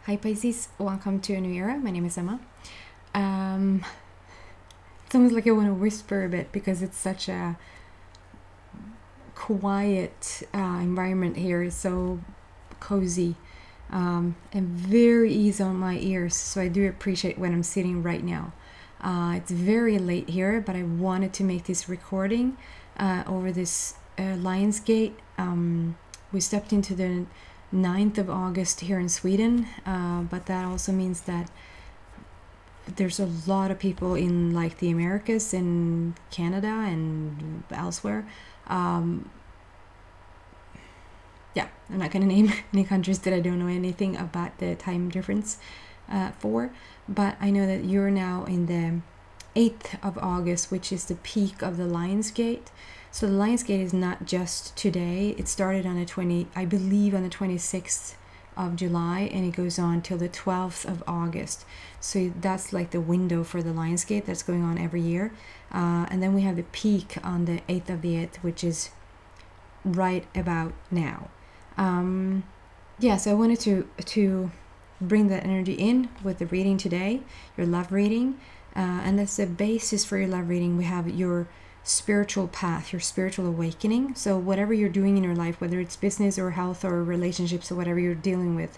Hi Pisces, welcome to a new era. My name is Emma. It's almost like I want to whisper a bit because it's such a quiet environment here. It's so cozy and very easy on my ears. So I do appreciate when I'm sitting right now. It's very late here, but I wanted to make this recording over this Lionsgate. We stepped into the 9th of August here in Sweden, but that also means that there's a lot of people in like the Americas and Canada and elsewhere. Yeah, I'm not going to name any countries that I don't know anything about the time difference for, but I know that you're now in the 8th of August, which is the peak of the Lionsgate. So the Lionsgate is not just today. It started on the I believe on the 26th of July, and it goes on till the 12th of August. So that's like the window for the Lionsgate that's going on every year. And then we have the peak on the 8th of the 8th, which is right about now. Yeah, so I wanted to bring that energy in with the reading today, your love reading. And that's the basis for your love reading. We have your spiritual path, your spiritual awakening. So whatever you're doing in your life, whether it's business or health or relationships or whatever you're dealing with,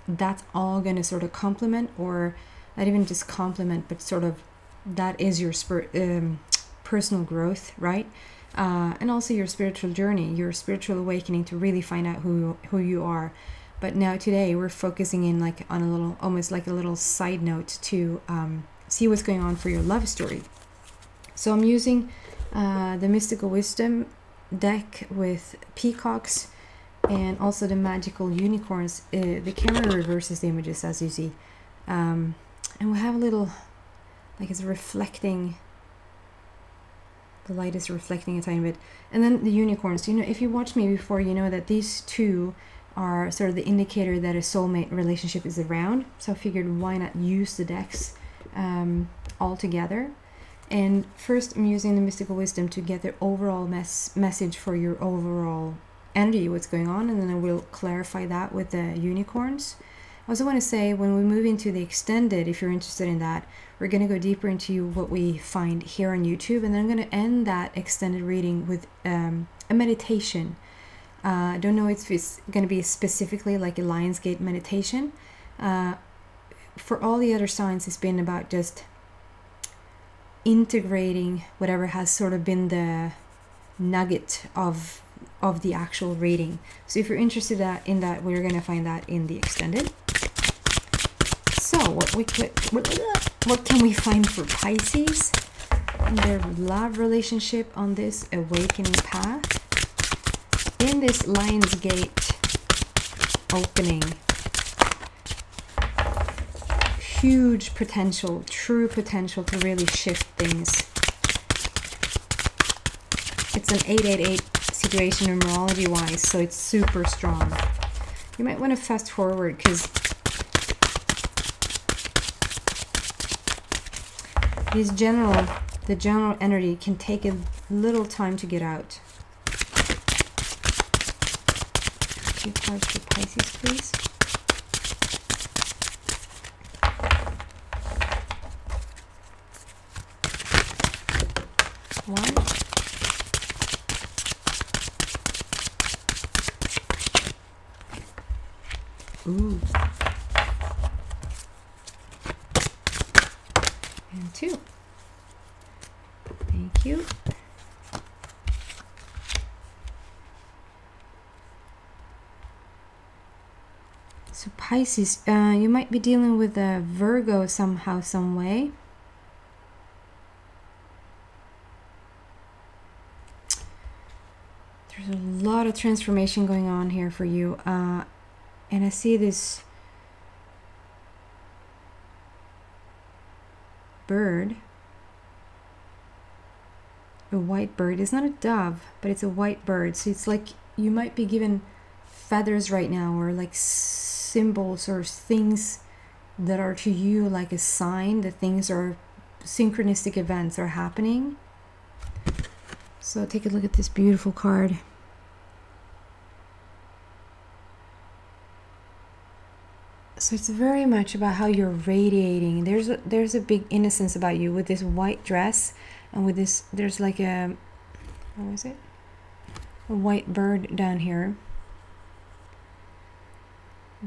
that's all going to sort of complement, or not even just complement, but sort of that is your personal growth, right? And also your spiritual journey, your spiritual awakening to really find out who you are. But now today we're focusing in like on a little, almost like a little side note to see what's going on for your love story. So I'm using the Mystical Wisdom deck with peacocks and also the magical unicorns. The camera reverses the images, as you see. And we have a little, like it's reflecting, the light is reflecting a tiny bit. And then the unicorns, you know, if you watched me before, you know that these two are sort of the indicator that a soulmate relationship is around. So I figured why not use the decks all together. And first I'm using the Mystical Wisdom to get the overall message for your overall energy, what's going on, and then I will clarify that with the unicorns. I also want to say when we move into the extended, if you're interested in that, we're going to go deeper into what we find here on YouTube, and then I'm going to end that extended reading with a meditation. I don't know if it's going to be specifically like a Lionsgate meditation. For all the other signs, it's been about just integrating whatever has sort of been the nugget of the actual reading. So if you're interested in that, we're going to find that in the extended. So what can we find for Pisces in their love relationship on this awakening path, in this Lionsgate opening? Huge potential, true potential to really shift things. It's an 888 situation numerology wise, so it's super strong. You might want to fast forward because the general energy can take a little time to get out. Two cards for Pisces, please. One. Ooh. And two. Thank you. So Pisces, you might be dealing with a Virgo somehow, some way. There's a lot of transformation going on here for you, and I see this bird, a white bird. It's not a dove, but it's a white bird. So it's like you might be given feathers right now, or like symbols or things that are to you like a sign that things are synchronistic events are happening. So take a look at this beautiful card. So it's very much about how you're radiating. There's a big innocence about you with this white dress, and with this, there's like a, what was it? A white bird down here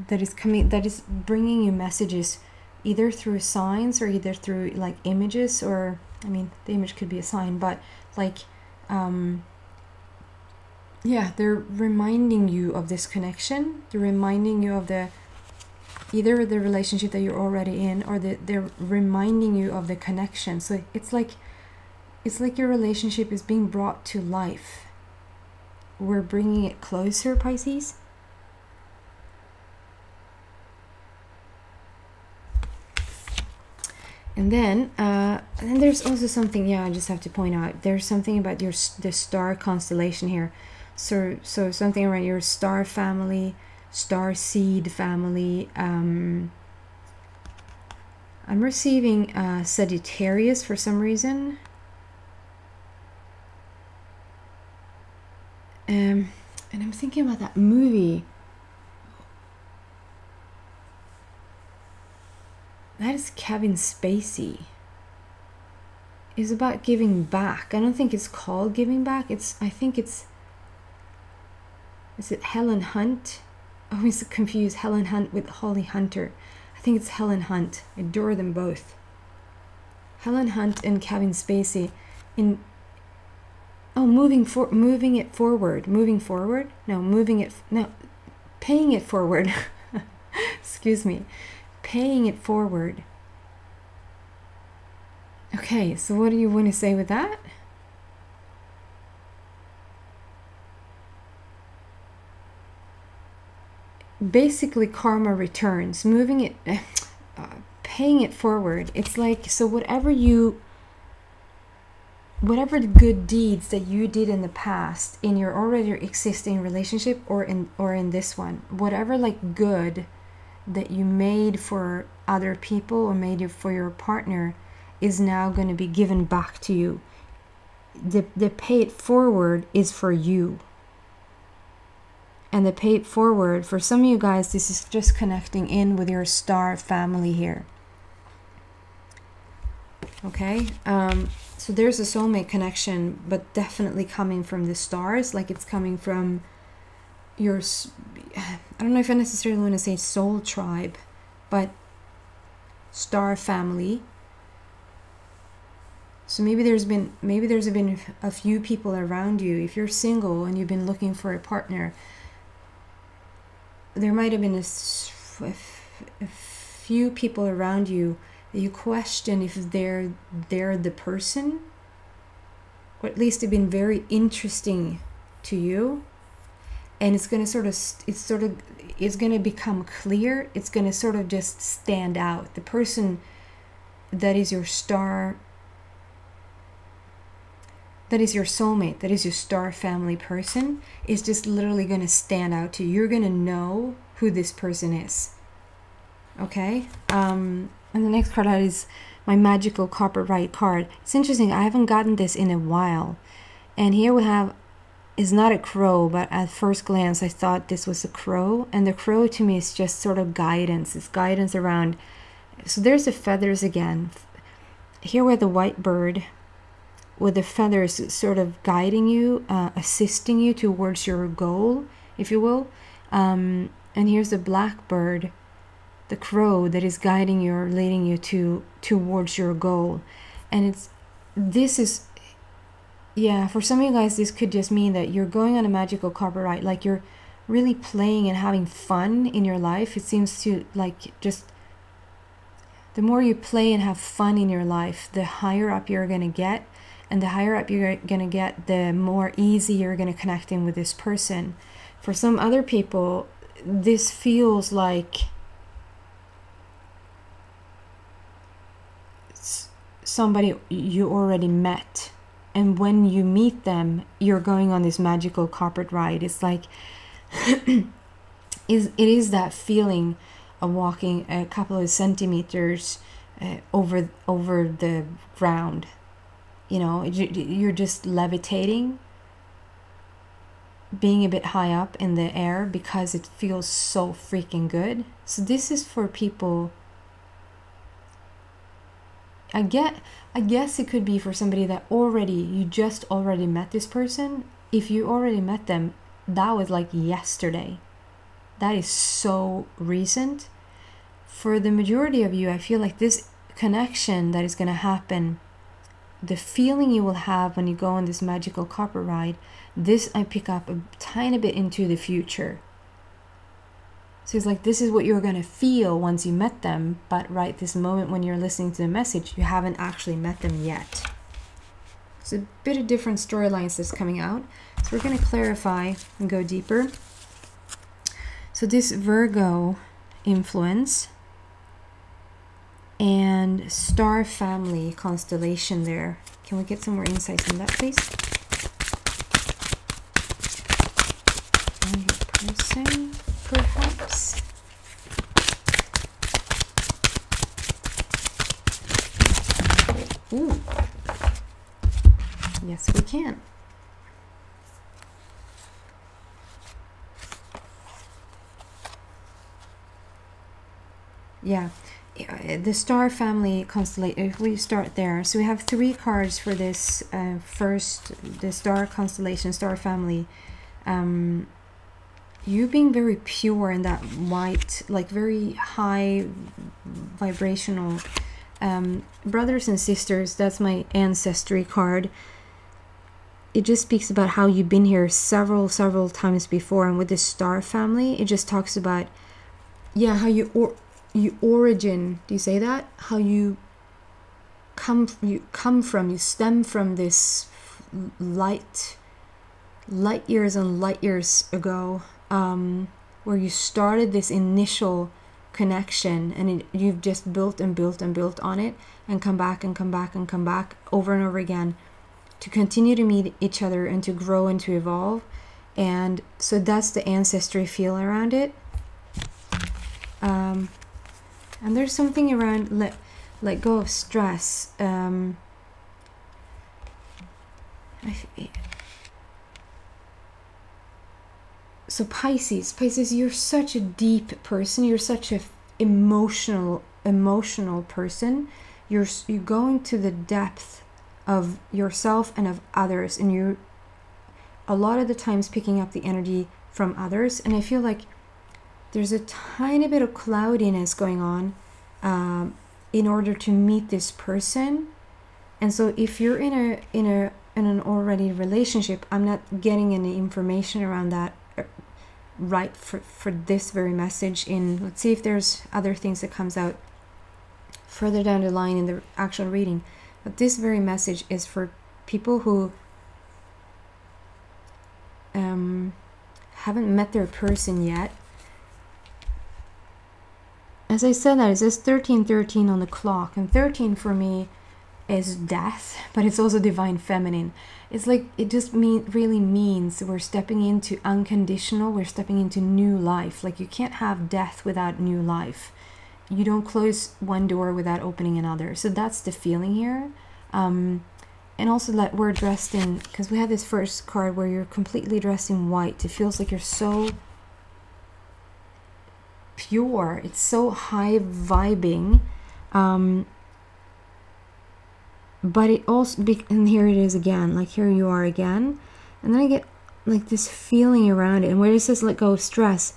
that is coming, that is bringing you messages, either through signs or either through like images, or I mean the image could be a sign, but like yeah, they're reminding you of this connection. They're reminding you of the, either the relationship that you're already in, or they're reminding you of the connection. So it's like your relationship is being brought to life. We're bringing it closer, Pisces. And then there's also something, yeah, I just have to point out, there's something about the star constellation here. So something around your star family, star seed family. I'm receiving Sagittarius for some reason. And I'm thinking about that movie. That is Kevin Spacey. It's about giving back. I don't think it's called giving back. I think it's, is it Helen Hunt? I always confuse Helen Hunt with Holly Hunter. I think it's Helen Hunt. I adore them both. Helen Hunt and Kevin Spacey in, oh, moving it forward. No, paying it forward. Excuse me. Paying it forward. Okay, so what do you want to say with that? Basically, karma returns. Moving it, paying it forward. It's like, so whatever the good deeds that you did in the past in your already existing relationship, or in this one, whatever like good that you made for other people or made you for your partner is now going to be given back to you. The pay it forward is for you. And the pay it forward, for some of you guys, this is just connecting in with your star family here. Okay, so there's a soulmate connection, but definitely coming from the stars, like it's coming from your, I don't know if I necessarily want to say soul tribe, but star family. So maybe there's been a few people around you. If you're single and you've been looking for a partner, there might have been a few people around you that you question if they're the person, or at least they've been very interesting to you. And it's going to it's going to become clear. It's going to sort of just stand out. The person that is your star, that is your soulmate, that is your star family person, is just literally going to stand out to you. You're going to know who this person is. Okay? And the next card out is my magical copperite card. It's interesting. I haven't gotten this in a while. And here we have, is not a crow, but at first glance I thought this was a crow, and the crow to me is just sort of guidance. It's guidance around, so there's the feathers again. Here we have the white bird with the feathers sort of guiding you, assisting you towards your goal, if you will. And here's the black bird, the crow, that is guiding you or leading you towards your goal. And this is, yeah, for some of you guys, this could just mean that you're going on a magical copperite, like you're really playing and having fun in your life. It seems to, like, just the more you play and have fun in your life, the higher up you're going to get. And the higher up you're going to get, the more easy you're going to connect in with this person. For some other people, this feels like somebody you already met. And when you meet them, you're going on this magical carpet ride. It's like, it is that feeling of walking a couple of centimeters over the ground. You know, you're just levitating. being a bit high up in the air because it feels so freaking good. So this is for people. I guess it could be for somebody that you just already met this person. If you already met them, that was like yesterday. That is so recent. For the majority of you, I feel like this connection that is going to happen, the feeling you will have when you go on this magical copper ride, this I pick up a tiny bit into the future. So it's like this is what you're going to feel once you met them, but right this moment when you're listening to the message, you haven't actually met them yet. So a bit of different storylines that's coming out. So we're going to clarify and go deeper. So this Virgo influence and star family constellation there. Can we get some more insights on that, please? And your person, perhaps. Ooh. Yes, we can. Yeah, the star family constellation, if we start there. So we have 3 cards for this first, the star constellation, star family. You being very pure in that white, like very high vibrational. Brothers and sisters, that's my ancestry card. It just speaks about how you've been here several times before. And with this star family, it just talks about, yeah, how you origin, do you say that? How you come from, you stem from this light years and light years ago, where you started this initial connection, and you've just built and built and built on it, and come back and come back and come back over and over again to continue to meet each other and to grow and to evolve. And so that's the ancestry feel around it. And there's something around let go of stress. So Pisces, you're such a deep person. You're such a emotional person. You're going to the depth of yourself and of others, and you're a lot of the times picking up the energy from others. And I feel like there's a tiny bit of cloudiness going on in order to meet this person. And so if you're in an already relationship, I'm not getting any information around that right for this very message. Let's see if there's other things that comes out further down the line in the actual reading. But this very message is for people who haven't met their person yet. As I said, that it says 1313 on the clock, and 13 for me is death, but it's also divine feminine. It's like it just really means we're stepping into unconditional, we're stepping into new life. Like you can't have death without new life. You don't close one door without opening another. So that's the feeling here. And also that we're dressed in, because we had this first card where you're completely dressed in white. It feels like you're so pure, it's so high vibing, but it also and here it is again, like here you are again, and then I get like this feeling around it. And where it says let go of stress,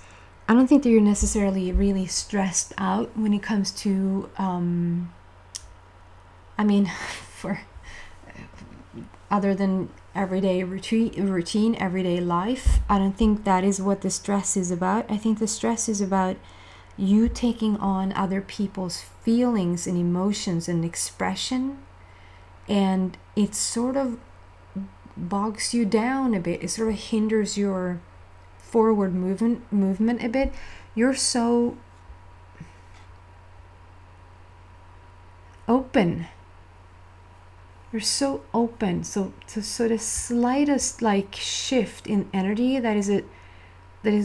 I don't think that you're necessarily really stressed out when it comes to I mean for other than everyday routine, everyday life. I don't think that is what the stress is about. I think the stress is about you taking on other people's feelings and emotions and expression, and it sort of bogs you down a bit. It sort of hinders your forward movement a bit. You're so open. You're so open. So the slightest like shift in energy that is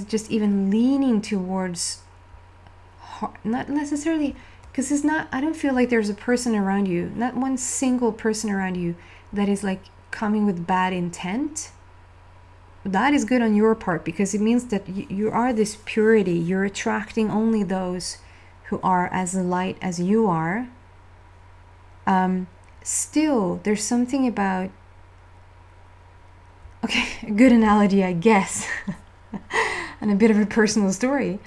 just even leaning towards heart, not necessarily, because it's not, I don't feel like there's a person around you, not one single person around you that is like coming with bad intent. that is good on your part, because it means that you are this purity. You're attracting only those who are as light as you are. Still, there's something about, okay, a good analogy, I guess, and a bit of a personal story,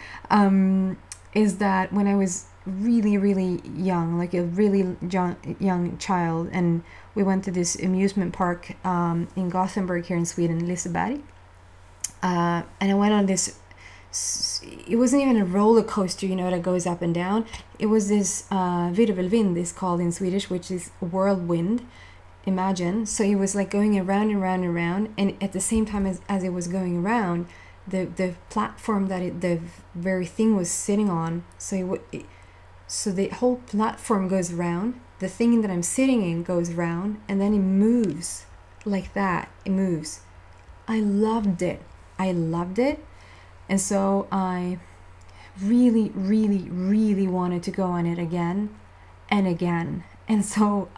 is that when I was really, really young, like a really young child, and we went to this amusement park in Gothenburg here in Sweden, Liseberg, and I went on this, it wasn't even a roller coaster, you know, that goes up and down. It was this virvelvind is called in Swedish, which is whirlwind. Imagine. So it was like going around and round and round, and at the same time as it was going around, the platform that the very thing was sitting on, so so the whole platform goes round, the thing that I'm sitting in goes round, and then it moves like that. It moves. I loved it. And so I really, really, really wanted to go on it again and again. And so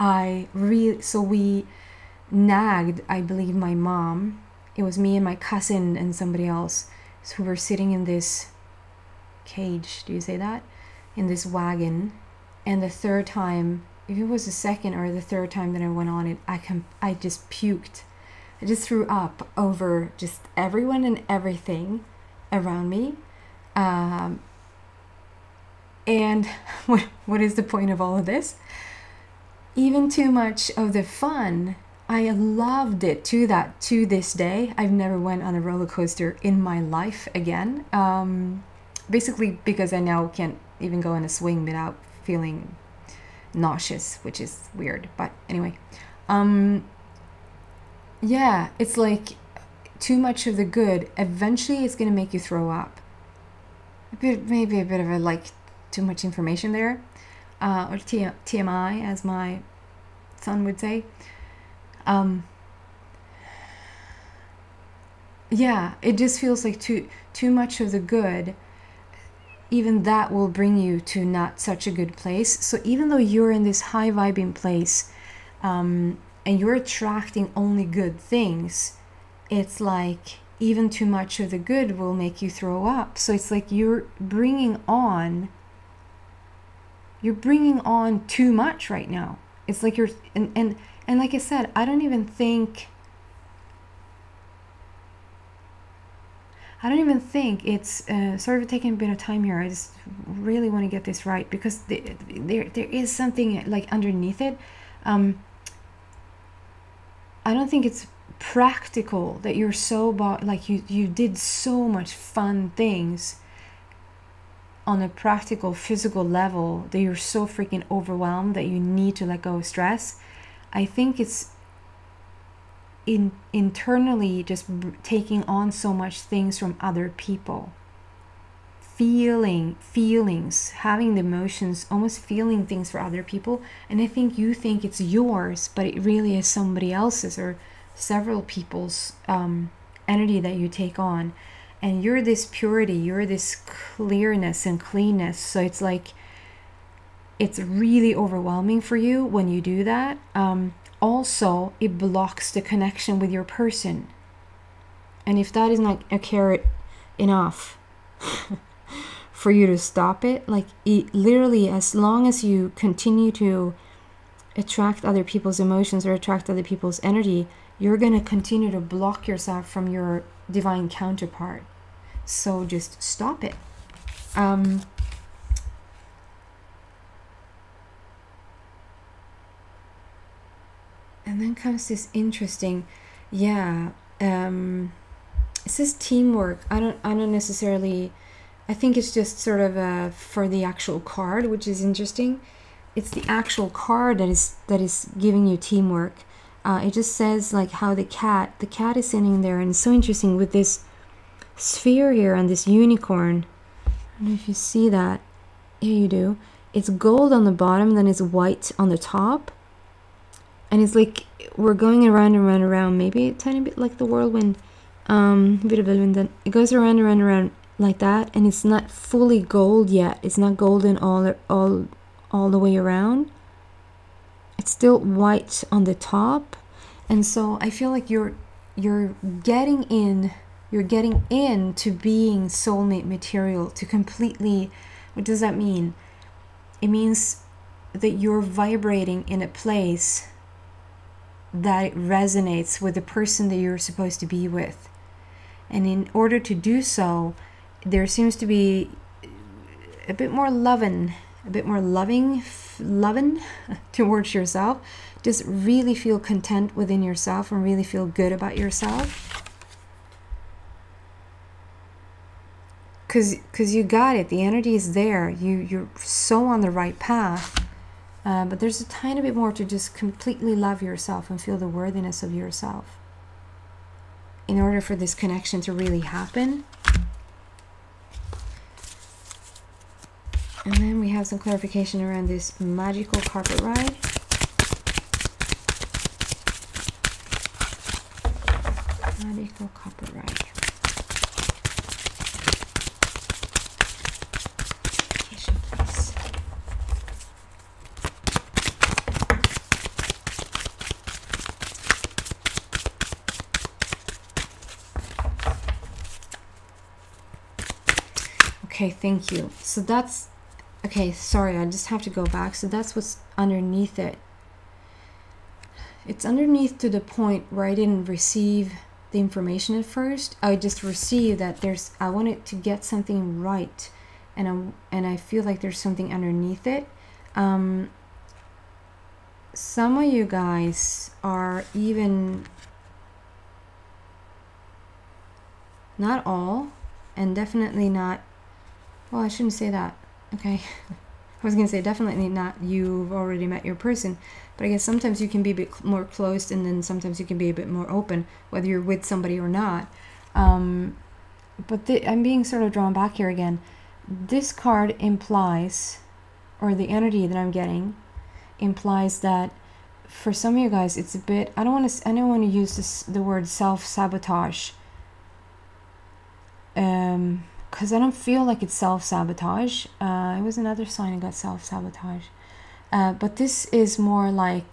we nagged, I believe, my mom. It was me and my cousin and somebody else who were sitting in this cage, do you say that? In this wagon. And the third time, if it was the second or the third time that I went on it, I just puked. I just threw up over just everyone and everything around me. And what is the point of all of this? Even too much of the fun, I loved it to this day. I've never went on a roller coaster in my life again. Basically because I now can't even go on a swing without feeling nauseous, which is weird. But anyway, yeah, it's like too much of the good. Eventually it's going to make you throw up. Maybe a bit of a, like, too much information there. Or TMI, as my son would say. Yeah, it just feels like too much of the good. Even that will bring you to not such a good place. So even though you're in this high vibing place, and you're attracting only good things, it's like even too much of the good will make you throw up. So it's like you're bringing on too much right now. It's like you're, and like I said, I don't even think it's, sorry for taking a bit of time here. I just really want to get this right, because there is something like underneath it. I don't think it's practical that you're so like you did so much fun things on a practical physical level that you're so freaking overwhelmed that you need to let go of stress. I think it's internally just taking on so much things from other people, feelings, having the emotions, almost feeling things for other people. And I think you think it's yours, but it really is somebody else's or several people's energy that you take on. And you're this purity, you're this clearness and cleanness. So it's like, it's really overwhelming for you when you do that. Also, it blocks the connection with your person. And if that is not a carrot enough for you to stop it, like, it literally, as long as you continue to attract other people's emotions or attract other people's energy, you're going to continue to block yourself from your divine counterpart. So just stop it. And then comes this interesting, it says teamwork. I don't necessarily, I think it's just sort of for the actual card, which is interesting. It's the actual card that is giving you teamwork. It just says like how the cat is sitting there, and it's so interesting with this sphere here and this unicorn. I don't know if you see that. Here you do. It's gold on the bottom, then it's white on the top. And it's like we're going around and around and around, maybe a tiny bit like the whirlwind. Then it goes around and around and around like that, and it's not fully gold yet. It's not golden all the way around. It's still white on the top. And so I feel like you're you're getting into being soulmate material to completely. What does that mean? It means that you're vibrating in a place that resonates with the person that you're supposed to be with. And in order to do so, there seems to be a bit more loving towards yourself. Just really feel content within yourself and really feel good about yourself. Because you got it. The energy is there. You're so on the right path. But there's a tiny bit more to just completely love yourself and feel the worthiness of yourself in order for this connection to really happen. And then we have some clarification around this magical carpet ride. Magical carpet ride. Clarification, please. Okay, thank you. So that's, okay, sorry, I just have to go back. So that's what's underneath it. It's underneath to the point where I didn't receive the information at first. I just received that I wanted to get something right, and I feel like there's something underneath it. Some of you guys are even, not all, and definitely not, well, I shouldn't say that. Okay. I was going to say definitely not you've already met your person, but I guess sometimes you can be a bit more closed, and then sometimes you can be a bit more open, whether you're with somebody or not. But I'm being sort of drawn back here again. This card implies, or the energy that I'm getting implies that for some of you guys, it's a bit, I don't want to use the word self-sabotage. Because I don't feel like it's self-sabotage. It was another sign I got self-sabotage. But this is more like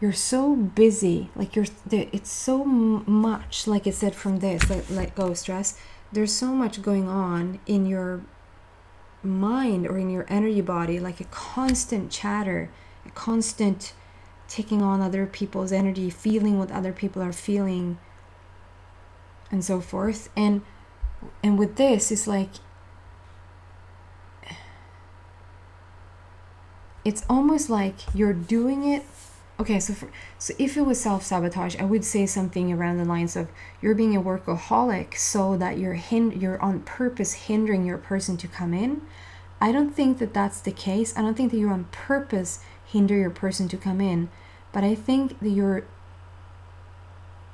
you're so busy, like it's so much, like it said from this, let go stress. There's so much going on in your mind or in your energy body, like a constant chatter, a constant taking on other people's energy, feeling what other people are feeling, and so forth. And with this, it's like, it's almost like you're doing it. Okay, so if it was self-sabotage, I would say something around the lines of you're being a workaholic so that you're on purpose hindering your person to come in. I don't think that that's the case. I don't think that you're on purpose hinder your person to come in, but I think that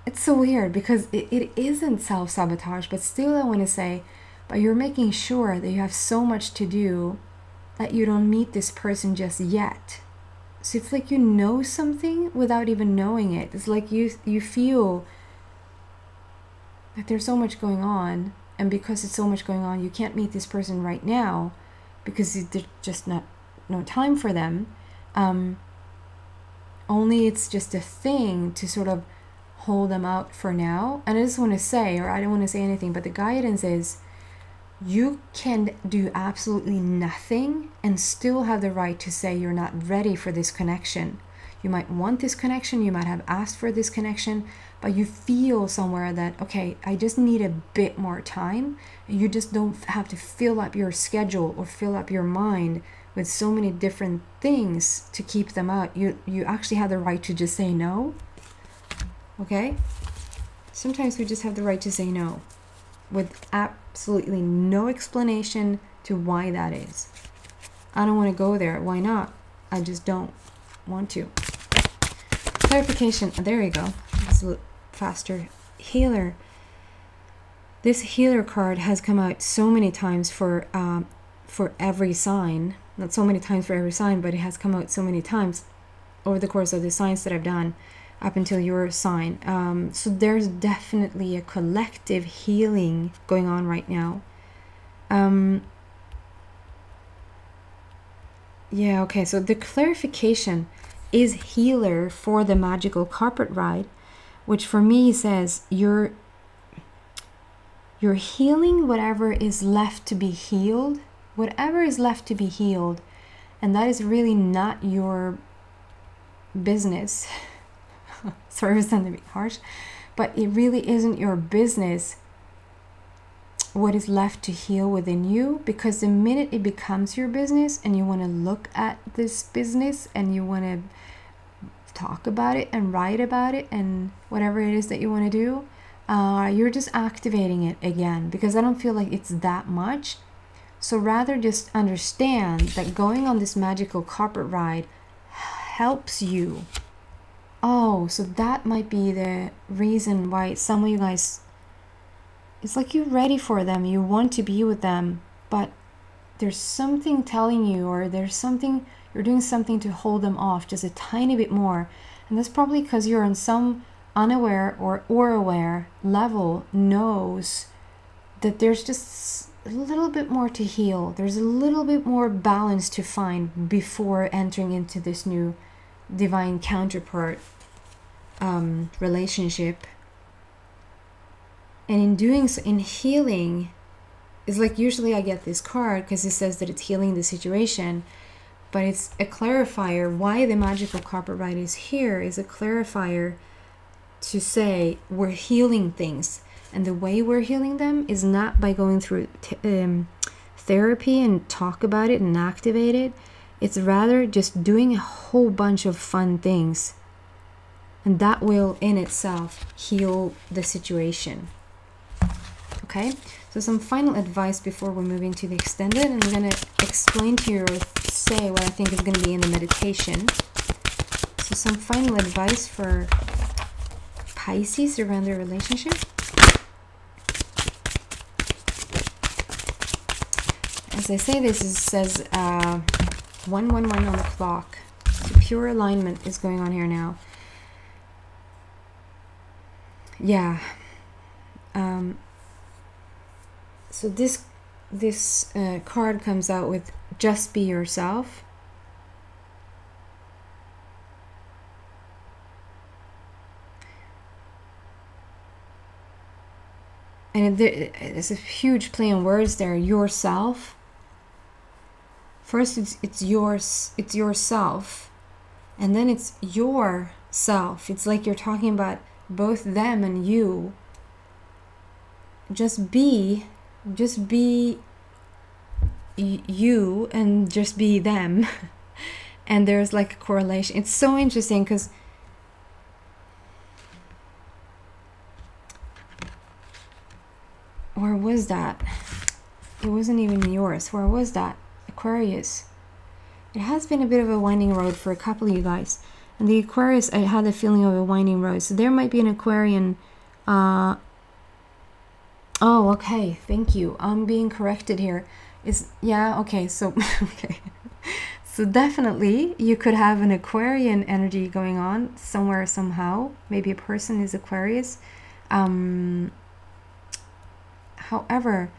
it's so weird because it isn't self-sabotage, but still I want to say, but you're making sure that you have so much to do that you don't meet this person just yet. So it's like you know something without even knowing it. It's like you feel that there's so much going on, and because it's so much going on, you can't meet this person right now because there's just no time for them. Only it's just a thing to sort of hold them out for now. And I just want to say, or I don't want to say anything, but the guidance is you can do absolutely nothing and still have the right to say you're not ready for this connection. You might want this connection, you might have asked for this connection, but you feel somewhere that, okay, I just need a bit more time. And you just don't have to fill up your schedule or fill up your mind with so many different things to keep them out. You actually have the right to just say no. Okay? Sometimes we just have the right to say no with absolutely no explanation to why that is. I don't want to go there. Why not? I just don't want to. Clarification. There you go. It's a little faster. Healer. This healer card has come out so many times for every sign. Not so many times for every sign, but it has come out so many times over the course of the signs that I've done up until your sign. So there's definitely a collective healing going on right now. Yeah, okay, so the clarification is healer for the magical carpet ride, which for me says you're healing whatever is left to be healed, whatever is left to be healed, and that is really not your business. Sorry, it sounded a bit harsh, but it really isn't your business what is left to heal within you, because the minute it becomes your business and you want to look at this business and you want to talk about it and write about it and whatever it is that you want to do, you're just activating it again, because I don't feel like it's that much. So rather just understand that going on this magical carpet ride helps you. Oh, so that might be the reason why some of you guys, it's like you're ready for them, you want to be with them, but there's something telling you, or there's something, you're doing something to hold them off just a tiny bit more. And that's probably because you're on some unaware or aware level knows that there's just a little bit more to heal. There's a little bit more balance to find before entering into this new divine counterpart relationship. And in doing so, in healing, it's like usually I get this card because it says that it's healing the situation, but it's a clarifier. Why the magical carpet ride is here is a clarifier to say we're healing things, and the way we're healing them is not by going through therapy and talk about it and activate it. It's rather just doing a whole bunch of fun things, and that will in itself heal the situation. Okay, so some final advice before we're moving to the extended, and I'm going to explain to you or say what I think is going to be in the meditation. So some final advice for Pisces around their relationship. As I say this, it says 111 on the clock. So pure alignment is going on here now. Yeah. So this card comes out with just be yourself. And there's a huge play on words there. Yourself. First, it's yours. It's yourself, and then it's your self. It's like you're talking about both them and you. Just be you, and just be them. And there's like a correlation. It's so interesting because where was that? It wasn't even yours. Where was that? Aquarius. It has been a bit of a winding road for a couple of you guys. And the Aquarius, I had the feeling of a winding road. So there might be an Aquarian. Oh, okay. Thank you. I'm being corrected here. Yeah, okay. So, okay. So definitely you could have an Aquarian energy going on somewhere, somehow. Maybe a person is Aquarius. However,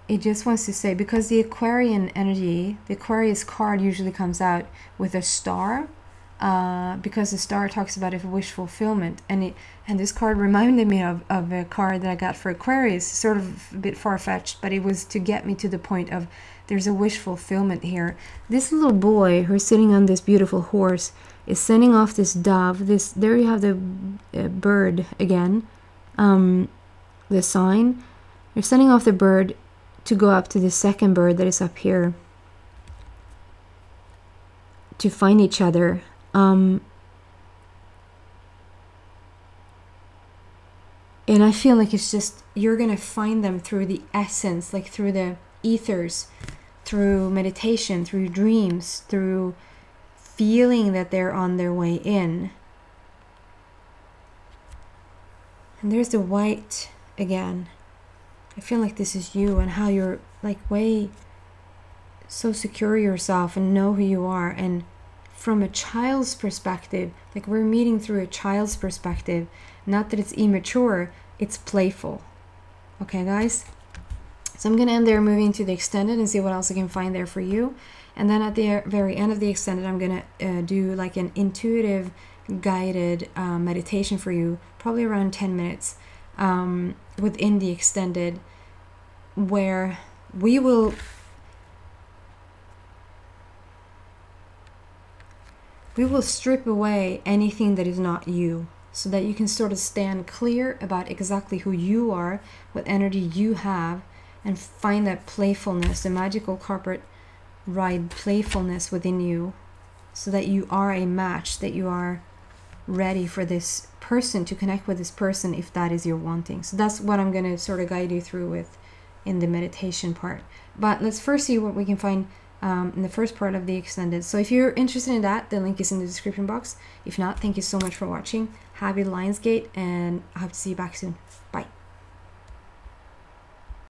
it just wants to say, because the Aquarian energy, the Aquarius card usually comes out with a star, because the star talks about a wish fulfillment, and this card reminded me of a card that I got for Aquarius, sort of a bit far-fetched, but it was to get me to the point of there's a wish fulfillment here. This little boy who's sitting on this beautiful horse is sending off this dove. There you have the bird again, the sign. They're sending off the bird to go up to the second bird that is up here to find each other. And I feel like it's just, you're gonna find them through the essence, like through the ethers, through meditation, through dreams, through feeling that they're on their way in. And there's the white again. I feel like this is you, and how you're like way so secure yourself and know who you are. And from a child's perspective, like we're meeting through a child's perspective, not that it's immature, it's playful. Okay, guys? So I'm going to end there, moving to the extended and see what else I can find there for you. And then at the very end of the extended, I'm going to do like an intuitive guided meditation for you, probably around 10 minutes within the extended, where we will strip away anything that is not you, so that you can sort of stand clear about exactly who you are, what energy you have, and find that playfulness, the magical carpet ride playfulness within you, so that you are a match, that you are ready for this person, to connect with this person if that is your wanting. So that's what I'm going to sort of guide you through with in the meditation part. But let's first see what we can find in the first part of the extended. So if you're interested in that, the link is in the description box. If not, thank you so much for watching. Happy Lionsgate, and I hope to see you back soon. Bye.